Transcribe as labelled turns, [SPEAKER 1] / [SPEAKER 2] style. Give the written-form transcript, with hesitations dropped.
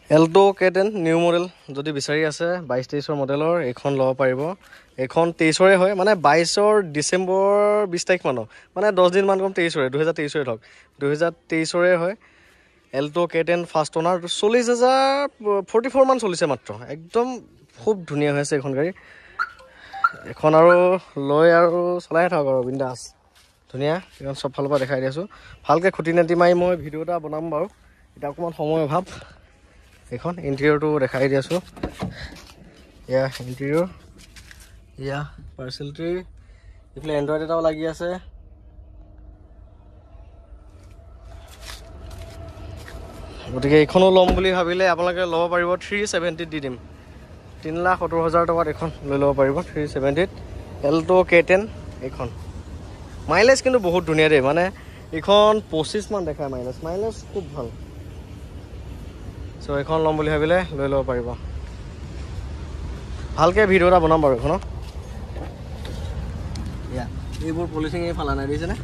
[SPEAKER 1] Alto K10 new model যদি বিচাৰি আছে 22-23 মডেলৰ এইখন ল'ব পাৰিব। এইখন 23ৰে হয়, মানে 22 ডিচেম্বৰ 20 তাৰিখ মানৰ, মানে 10 দিন মান কম 23ৰে 2023ৰে ধৰক 2023ৰে হয়। এল্টো K10 ফাৰ্ষ্ট অনাৰ 40,044 মান চলিছে মাত্ৰ। একদম খুব ধুনীয়া হৈ আছে এইখন গাড়ী। এখন আৰু লৈ আৰু চলাই থাকক আৰু বিন্দাছ ধুনীয়া। এইখন চব ফালৰ পৰা দেখাই দি আছোঁ। ভালকৈ খুঁটি নাটি মাৰি মই ভিডিঅ' এটা বনাম বাৰু, এতিয়া অকণমান সময় অভাৱ। এইখন ইণ্টেৰিয়ৰটো দেখাই দি আছোঁ। এয়া ইণ্টেৰিয়ৰ, এয়া পাৰ্চেল ট্ৰি, এইফালে এণ্ড্ৰইড এটাও লাগি আছে। গতিকে এইখনো ল'ম বুলি ভাবিলে আপোনালোকে ল'ব পাৰিব। 370 দি দিম, 3,70,000 টকাত এইখন লৈ ল'ব পাৰিব। 370 এল্টো K10 এইখন। মাইলেজ কিন্তু বহুত ধুনীয়া দেই, মানে এইখন 25 মান দেখায় মাইলেজ খুব ভাল। চ' এইখন ল'ম বুলি ভাবিলে লৈ ল'ব পাৰিব। ভালকৈ ভিডিঅ' এটা বনাম বাৰু এইখনত। এইবোৰ পলিথিন এই ফালা নাই দেখিছেনে?